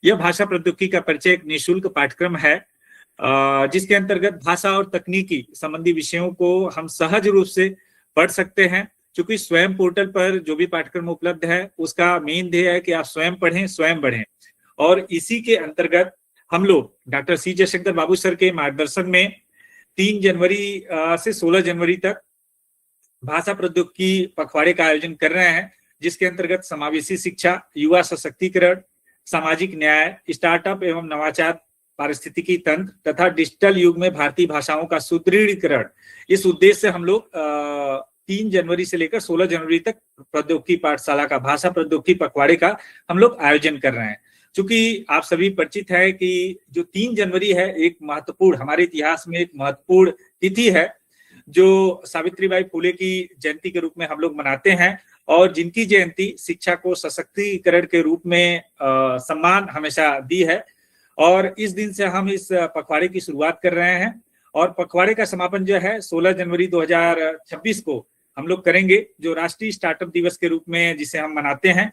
यह भाषा प्रौद्योगिकी का परिचय एक निःशुल्क पाठ्यक्रम है जिसके अंतर्गत भाषा और तकनीकी संबंधी विषयों को हम सहज रूप से पढ़ सकते हैं। चूंकि स्वयं पोर्टल पर जो भी पाठ्यक्रम उपलब्ध है उसका मेन ध्येय है कि आप स्वयं पढ़ें, स्वयं बढ़ें। और इसी के अंतर्गत हम लोग डॉक्टर सी जयशंकर बाबू सर के मार्गदर्शन में 3 जनवरी से 16 जनवरी तक भाषा प्रौद्योगिकी पखवाड़े का आयोजन कर रहे हैं, जिसके अंतर्गत समावेशी शिक्षा, युवा सशक्तिकरण, सामाजिक न्याय, स्टार्टअप एवं नवाचार, पारिस्थितिकी तंत्र तथा डिजिटल युग में भारतीय भाषाओं का सुदृढ़ीकरण, इस उद्देश्य से हम लोग 3 जनवरी से लेकर 16 जनवरी तक प्रौद्योगिकी पाठशाला का, भाषा प्रौद्योगिकी पखवाड़े का हम लोग आयोजन कर रहे हैं। चूंकि आप सभी परिचित है कि जो 3 जनवरी है एक महत्वपूर्ण, हमारे इतिहास में एक महत्वपूर्ण तिथि है जो सावित्रीबाई फुले की जयंती के रूप में हम लोग मनाते हैं, और जिनकी जयंती शिक्षा को सशक्तिकरण के रूप में सम्मान हमेशा दी है। और इस दिन से हम इस पखवाड़े की शुरुआत कर रहे हैं, और पखवाड़े का समापन जो है 16 जनवरी 2026 को हम लोग करेंगे, जो राष्ट्रीय स्टार्टअप दिवस के रूप में जिसे हम मनाते हैं,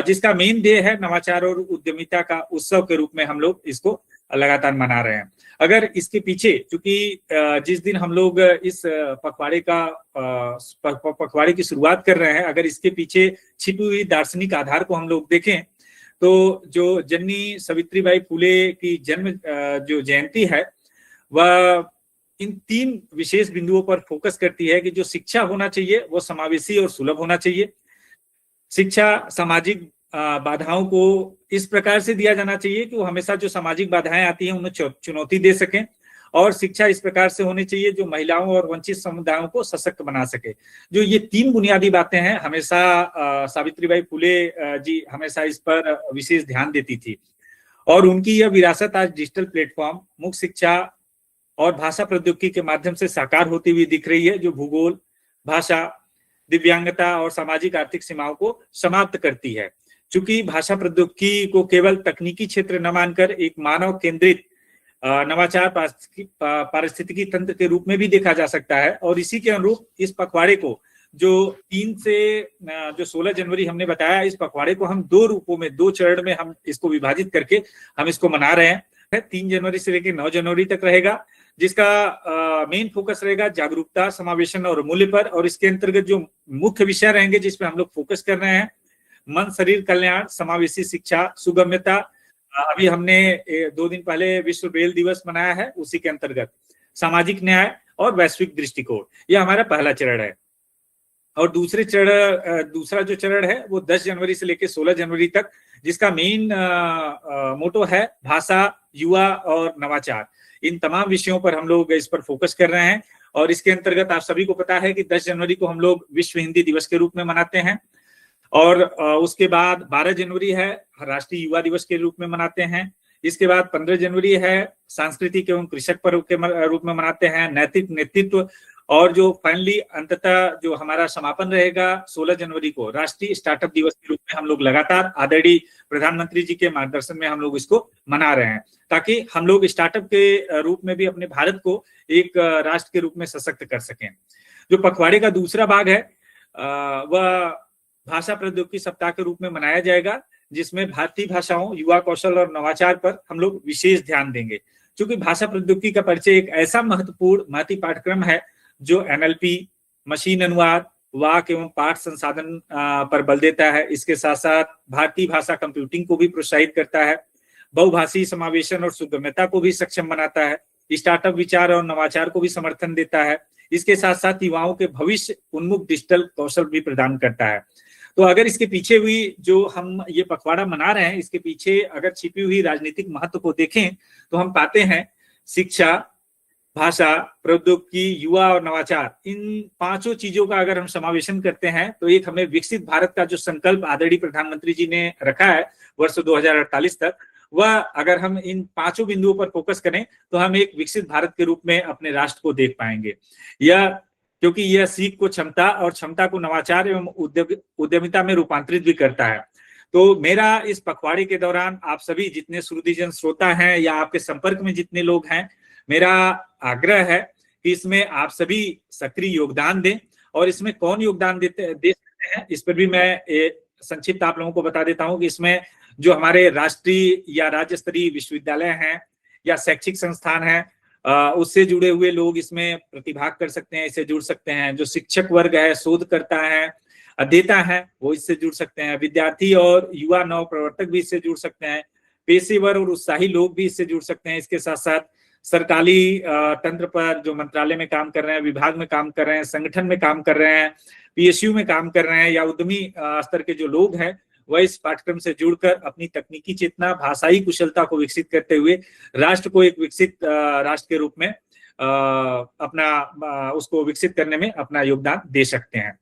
जिसका मेन ध्येय है नवाचार और उद्यमिता का उत्सव के रूप में हम लोग इसको लगातार मना रहे हैं। अगर इसके पीछे, चूंकि जिस दिन हम लोग इस पखवाड़े की शुरुआत कर रहे हैं, अगर इसके पीछे छिपी हुई दार्शनिक आधार को हम लोग देखें तो जो जननी सावित्रीबाई फुले की जन्म जो जयंती है वह इन 3 विशेष बिंदुओं पर फोकस करती है कि जो शिक्षा होना चाहिए वो समावेशी और सुलभ होना चाहिए। शिक्षा सामाजिक बाधाओं को इस प्रकार से दिया जाना चाहिए कि वो हमेशा जो सामाजिक बाधाएं आती हैं उन्हें चुनौती दे सकें, और शिक्षा इस प्रकार से होनी चाहिए जो महिलाओं और वंचित समुदायों को सशक्त बना सके। जो ये 3 बुनियादी बातें हैं, हमेशा सावित्रीबाई फुले जी हमेशा इस पर विशेष ध्यान देती थी, और उनकी यह विरासत आज डिजिटल प्लेटफॉर्म, मुक्त शिक्षा और भाषा प्रौद्योगिकी के माध्यम से साकार होती हुई दिख रही है, जो भूगोल, भाषा, दिव्यांगता और सामाजिक आर्थिक सीमाओं को समाप्त करती है। चूंकि भाषा प्रौद्योगिकी को केवल तकनीकी क्षेत्र न मानकर एक मानव केंद्रित नवाचार पारिस्थितिकी तंत्र के रूप में भी देखा जा सकता है, और इसी के अनुरूप इस पखवाड़े को जो 3 से जो 16 जनवरी हमने बताया, इस पखवाड़े को हम 2 रूपों में, 2 चरण में हम इसको विभाजित करके हम इसको मना रहे हैं। 3 जनवरी से लेकर 9 जनवरी तक रहेगा, जिसका मेन फोकस रहेगा जागरूकता, समावेशन और मूल्य पर। और इसके अंतर्गत जो मुख्य विषय रहेंगे जिसपे हम लोग फोकस कर रहे हैं, मन शरीर कल्याण, समावेशी शिक्षा, सुगम्यता, अभी हमने 2 दिन पहले विश्व ब्रेल दिवस मनाया है, उसी के अंतर्गत सामाजिक न्याय और वैश्विक दृष्टिकोण, यह हमारा पहला चरण है। और दूसरा जो चरण है वो 10 जनवरी से लेकर 16 जनवरी तक, जिसका मेन मोटो है भाषा, युवा और नवाचार। इन तमाम विषयों पर हम लोग इस पर फोकस कर रहे हैं, और इसके अंतर्गत आप सभी को पता है कि 10 जनवरी को हम लोग विश्व हिंदी दिवस के रूप में मनाते हैं, और उसके बाद 12 जनवरी है राष्ट्रीय युवा दिवस के रूप में मनाते हैं। इसके बाद 15 जनवरी है सांस्कृतिक एवं कृषक पर्व के रूप में मनाते हैं, नैतिक नेतृत्व। और जो फाइनली अंततः जो हमारा समापन रहेगा 16 जनवरी को राष्ट्रीय स्टार्टअप दिवस के रूप में हम लोग लगातार आदरणीय प्रधानमंत्री जी के मार्गदर्शन में हम लोग इसको मना रहे हैं, ताकि हम लोग स्टार्टअप के रूप में भी अपने भारत को एक राष्ट्र के रूप में सशक्त कर सकें। जो पखवाड़े का दूसरा भाग है वह भाषा प्रौद्योगिकी सप्ताह के रूप में मनाया जाएगा, जिसमें भारतीय भाषाओं, युवा कौशल और नवाचार पर हम लोग विशेष ध्यान देंगे। क्योंकि भाषा प्रौद्योगिकी का परिचय एक ऐसा महत्वपूर्ण पाठ्यक्रम है जो NLP, मशीन अनुवाद, वाक एवं पाठ संसाधन पर बल देता है। इसके साथ साथ भारतीय भाषा कंप्यूटिंग को भी प्रोत्साहित करता है, बहुभाषी समावेशन और सुगम्यता को भी सक्षम बनाता है, स्टार्टअप विचार और नवाचार को भी समर्थन देता है। इसके साथ साथ युवाओं के भविष्य उन्मुख डिजिटल कौशल भी प्रदान करता है। तो अगर इसके पीछे हुई जो हम ये पखवाड़ा मना रहे हैं, इसके पीछे अगर छिपी हुई राजनीतिक महत्व को देखें तो हम पाते हैं शिक्षा, भाषा, प्रौद्योगिकी, युवा और नवाचार, इन 5 चीजों का अगर हम समावेशन करते हैं तो एक हमें विकसित भारत का जो संकल्प आदरणीय प्रधानमंत्री जी ने रखा है वर्ष 2048 तक, वह अगर हम इन 5 बिंदुओं पर फोकस करें तो हम एक विकसित भारत के रूप में अपने राष्ट्र को देख पाएंगे। क्योंकि यह सीख को क्षमता और क्षमता को नवाचार एवं उद्यमिता में रूपांतरित भी करता है। तो मेरा इस पखवाड़े के दौरान आप सभी जितने श्रोताजन श्रोता हैं या आपके संपर्क में जितने लोग हैं, मेरा आग्रह है कि इसमें आप सभी सक्रिय योगदान दें। और इसमें कौन योगदान दे सकते हैं, इस पर भी मैं संक्षिप्त आप लोगों को बता देता हूं कि इसमें जो हमारे राष्ट्रीय या राज्य स्तरीय विश्वविद्यालय हैं या शैक्षिक संस्थान हैं, उससे जुड़े हुए लोग इसमें प्रतिभाग कर सकते हैं, इससे जुड़ सकते हैं। जो शिक्षक वर्ग है, शोधकर्ता है, अध्येता है, वो इससे जुड़ सकते हैं। विद्यार्थी और युवा नव प्रवर्तक भी इससे जुड़ सकते हैं। पेशेवर और उत्साही लोग भी इससे जुड़ सकते हैं। इसके साथ साथ सरकारी तंत्र पर जो मंत्रालय में काम कर रहे हैं, विभाग में काम कर रहे हैं, संगठन में काम कर रहे हैं, पीएसयू में काम कर रहे हैं, या उद्यमी स्तर के जो लोग हैं, वह इस पाठ्यक्रम से जुड़कर अपनी तकनीकी चेतना, भाषाई कुशलता को विकसित करते हुए राष्ट्र को एक विकसित राष्ट्र के रूप में अपना उसको विकसित करने में अपना योगदान दे सकते हैं।